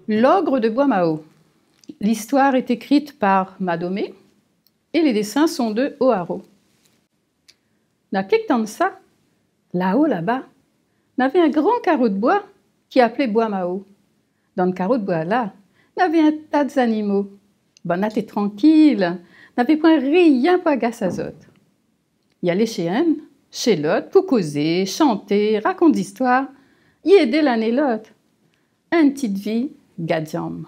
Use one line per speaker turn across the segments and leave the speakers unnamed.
L'ogre de Bois-Mao. L'histoire est écrite par Madomé et les dessins sont de O'Haraud. Dans quelque temps de ça, là-haut, là-bas, on avait un grand carreau de bois qui appelait Bois-Mao. Dans le carreau de bois là, on avait un tas d'animaux. Ben, on était tranquille, on n'avait point rien pour agacer à autres. Y aller chez un, chez l'autre, pour causer, chanter, raconter d'histoires, y aider l'un et l'autre. Une petite vie, gadium.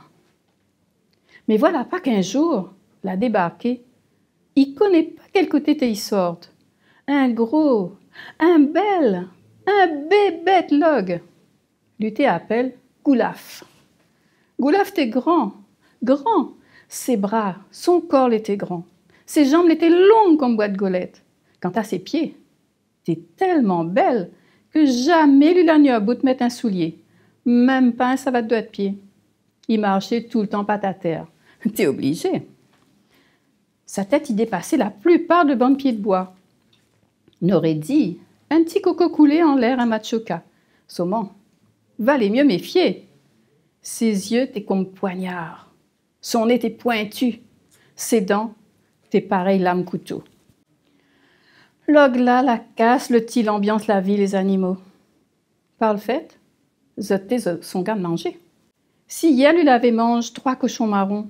Mais voilà pas qu'un jour, l'a débarqué, il connaît pas quel côté t'es sorte. Un gros, un bel, un bébête log. Lui appelle Goulaf. Goulaf était grand, grand. Ses bras, son corps était grand. Ses jambes étaient longues comme boîte de golette. Quant à ses pieds, t'es tellement belle que jamais lui l'a eu à bout de mettre un soulier. Même pas un savate de pied. Il marchait tout le temps patte à terre. T'es obligé. Sa tête y dépassait la plupart de bancs de pieds de bois. On aurait dit un petit coco coulé en l'air un machoca. Seulement, valait mieux méfier. Ses yeux étaient comme poignards. Son nez était pointu. Ses dents étaient pareilles lame couteau. Log là, la casse, le petit l'ambiance, la vie, les animaux. Par le fait, zoté son gars manger. Si hier lui l'avait mangé 3 cochons marrons,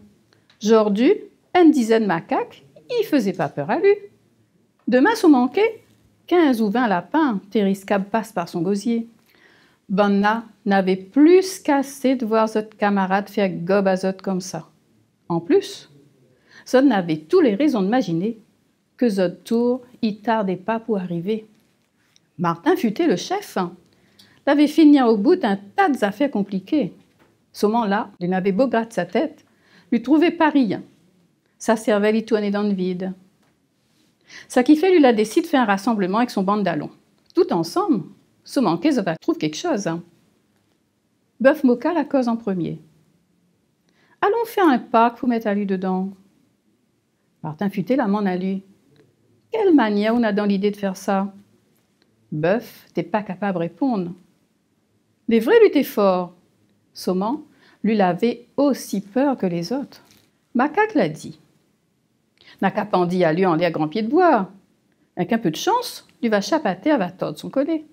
aujourd'hui, une dizaine de macaques, il faisait pas peur à lui. Demain, s'en manquait 15 ou 20 lapins, terriscab passe par son gosier. Bonna n'avait plus qu'assez de voir zot camarade faire gobe à zot comme ça. En plus, zot n'avait tous les raisons d'imaginer que zot tour y tardait pas pour arriver. Martin Futé, le chef, l'avait fini au bout d'un tas d'affaires compliquées. Seulement là, il n'avait beau gratter sa tête, lui trouvait pas rien. Sa cervelle y tournait dans le vide. Ça qui fait, lui, la décide de faire un rassemblement avec son bande d'allons. Tout ensemble, se manquer, ça va trouver quelque chose. Bœuf Moka la cause en premier. Allons faire un parc pour mettre à lui dedans. Martin Futé la m'en a lu. Quelle manière on a dans l'idée de faire ça? Bœuf, t'es pas capable de répondre. Les vrais lui étaient forts. Seulement, lui l'avait aussi peur que les autres. Macaque l'a dit. N'a qu'à pandi à lui en l'air grand pied de bois. Avec un peu de chance, lui va chapater à va tordre son collet.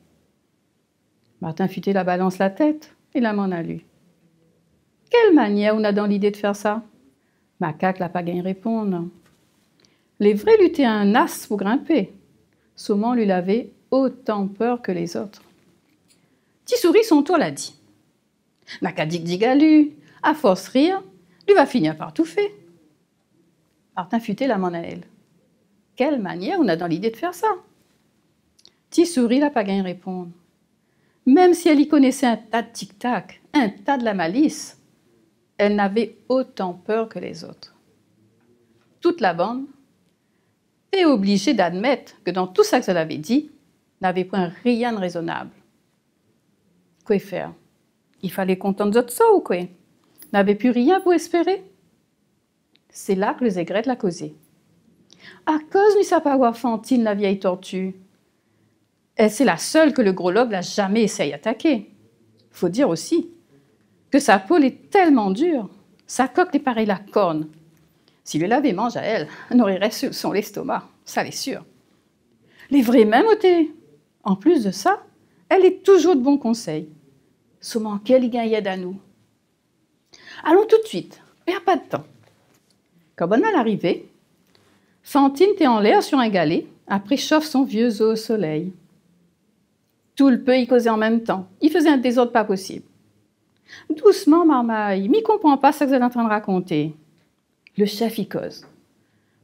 Martin Futé la balance la tête et la m'en a lu. Quelle manière on a dans l'idée de faire ça? Macaque l'a pas gagné répondre. Les vrais luttaient un as pour grimper. Seulement lui l'avait autant peur que les autres. Petit souris son tour l'a dit. N'a qu'à dig à force rire, lui va finir par tout faire. Martin Futé la m'en a elle. Quelle manière on a dans l'idée de faire ça? Petit souris l'a pas gagné répondre. Même si elle y connaissait un tas de tic-tac, un tas de la malice, elle n'avait autant peur que les autres. Toute la bande est obligée d'admettre que dans tout ça que elle avait dit, n'avait point rien de raisonnable. Quoi faire? Il fallait contenter de ça ou quoi? N'avait plus rien pour espérer? C'est là que les aigrettes l'a causé. À cause ne savait pas voir Fantine, la vieille tortue. Elle, c'est la seule que le gros lobe n'a jamais essayé d'attaquer. Faut dire aussi que sa peau est tellement dure, sa coque est pareille la corne. Si lui l'avait mangé à elle, on aurait resté sur son estomac, ça l'est sûr. Les vrais même ôtés. En plus de ça, elle est toujours de bons conseils. Seulement qu'elle y gagne à nous. Allons tout de suite, perds pas de temps. Quand on est arrivé, Fantine était en l'air sur un galet, après chauffe son vieux os au soleil. Tout le peu y causait en même temps. Il faisait un désordre pas possible. Doucement, marmaille, m'y comprend pas ce que vous êtes en train de raconter. Le chef y cause.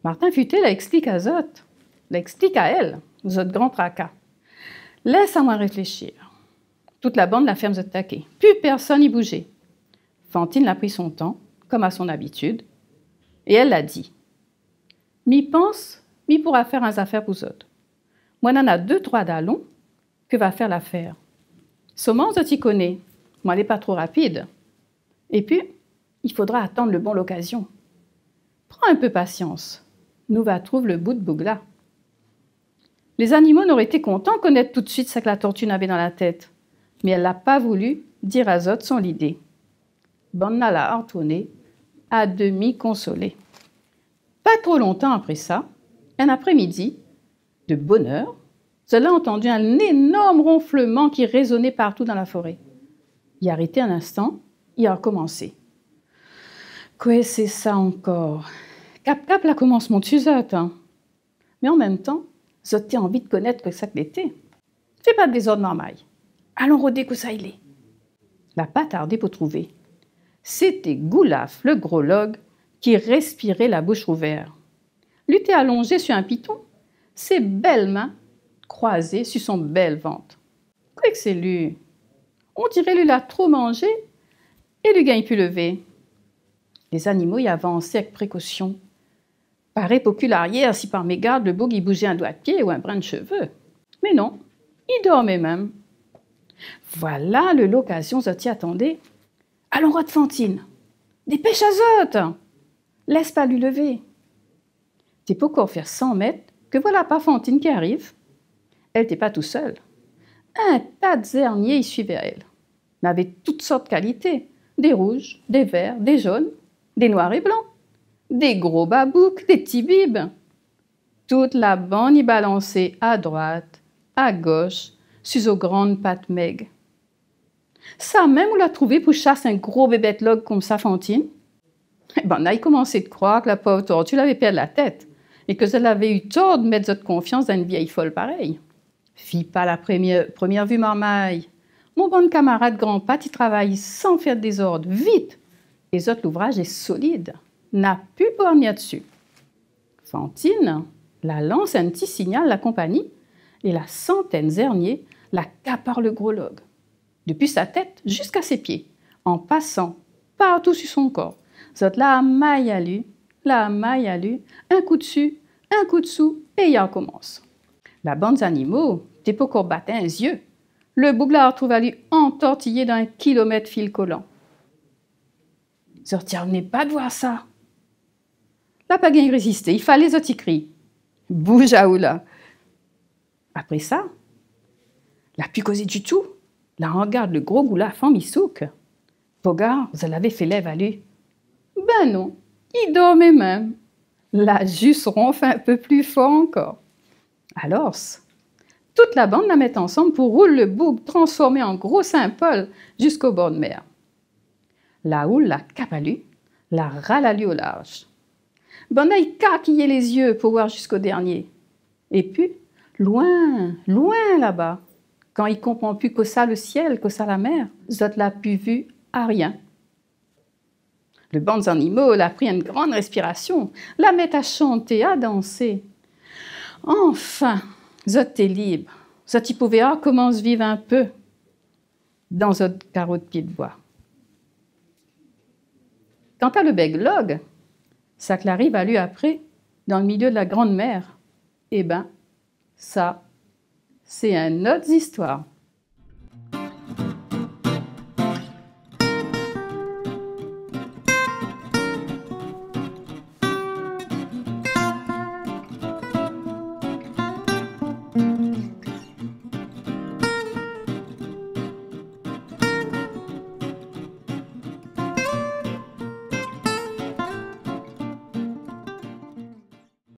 Martin Futé l'explique à Zot, l'explique à elle, Zot grand tracas. Laisse à moi réfléchir. Toute la bande la ferme Zot taquet. Plus personne y bougeait. Fantine l'a pris son temps, comme à son habitude, et elle l'a dit. Mi pense, mi pourra faire un affaire pour Zot. Moi, n'en a 2-3 d'allons, que va faire l'affaire. Seulement, Zot y connaît. Moi, elle n'est pas trop rapide. Et puis, il faudra attendre le bon l'occasion. Prends un peu patience. Nous va trouver le bout de bougla. Les animaux n'auraient été contents de connaître tout de suite ce que la tortue avait dans la tête. Mais elle n'a pas voulu dire à Zot son idée. Bonna la retournée, à demi consolée. Pas trop longtemps après ça, un après-midi, de bonne heure, cela a entendu un énorme ronflement qui résonnait partout dans la forêt. Il a arrêté un instant, il a recommencé. Quoi c'est ça encore? Cap là commence mon tuzot, hein. Mais en même temps, j'ai envie de connaître que ça que l'était. Fais pas de désordre normal. Allons rôder que ça il est. La pas tardé pour trouver. C'était Goulaf, le gros log, qui respirait la bouche ouverte. Lui était allongé sur un piton, ses belles mains croisées sur son bel ventre. Quoi que c'est lui? On dirait lui l'a trop mangé et lui gagne pu lever. Les animaux y avançaient avec précaution. Paraît pour l'arrière si par mégarde le bouc y bougeait un doigt de pied ou un brin de cheveux. Mais non, il dormait même. Voilà l'occasion Zoti attendait. Allons, rode Fantine, dépêche Azote, laisse pas lui lever. T'es pas encore faire 100 mètres que voilà pas Fantine qui arrive. Elle n'était pas tout seule. Un tas de zerniers y suivait elle. Elle avait toutes sortes de qualités, des rouges, des verts, des jaunes, des noirs et blancs, des gros babouks, des petits bibes. Toute la bande y balançait à droite, à gauche, sur aux grandes pattes maigres. Ça même, on l'a trouvé pour chasser un gros bébête log comme ça, Fantine. Eh ben, on a commencé de croire que la pauvre tortue l'avait perdu la tête et que elle avait eu tort de mettre de confiance dans une vieille folle pareille. Fis pas la première vue, marmaille. Mon bon camarade grand-pat, il travaille sans faire de désordre, vite. Et autres, l'ouvrage est solide. N'a pu borgner dessus. Fantine la lance un petit signal la compagnie et la centaine zernier la capare le gros log. Depuis sa tête jusqu'à ses pieds, en passant partout sur son corps. Zot la maille à lui, un coup dessus, un coup dessous, et il recommence. La bande d'animaux, t'es pas encore battu un yeux. Le bouc la retrouve à lui entortillé d'un kilomètre fil collant. Zot revenait pas de voir ça. La pagaille résistait, il fallait Zot y crie. Bouge à oula. Après ça, la pu causer du tout. La regarde le gros goulaf en misouk. Bogard, vous l'avez fait lève à lui. Ben non, il dormait même. La juste ronfle un peu plus fort encore. Alors, toute la bande la met ensemble pour rouler le bouc transformé en gros Saint-Paul jusqu'au bord de mer. La houle la capalu, la ralalu au large. Ben il caquillait les yeux pour voir jusqu'au dernier. Et puis, loin, loin là-bas, quand il comprend plus que ça le ciel, que ça la mer, Zot l'a pu vu à rien. Le banc d'animaux l'a pris une grande respiration, la met à chanter, à danser. Enfin, Zot est libre. Zot y pouvait commence vivre un peu dans Zot carreau de pied de bois. Quant à le bègue-log, ça qu'il arrive à lui après, dans le milieu de la grande mer, eh ben, ça, c'est une autre histoire.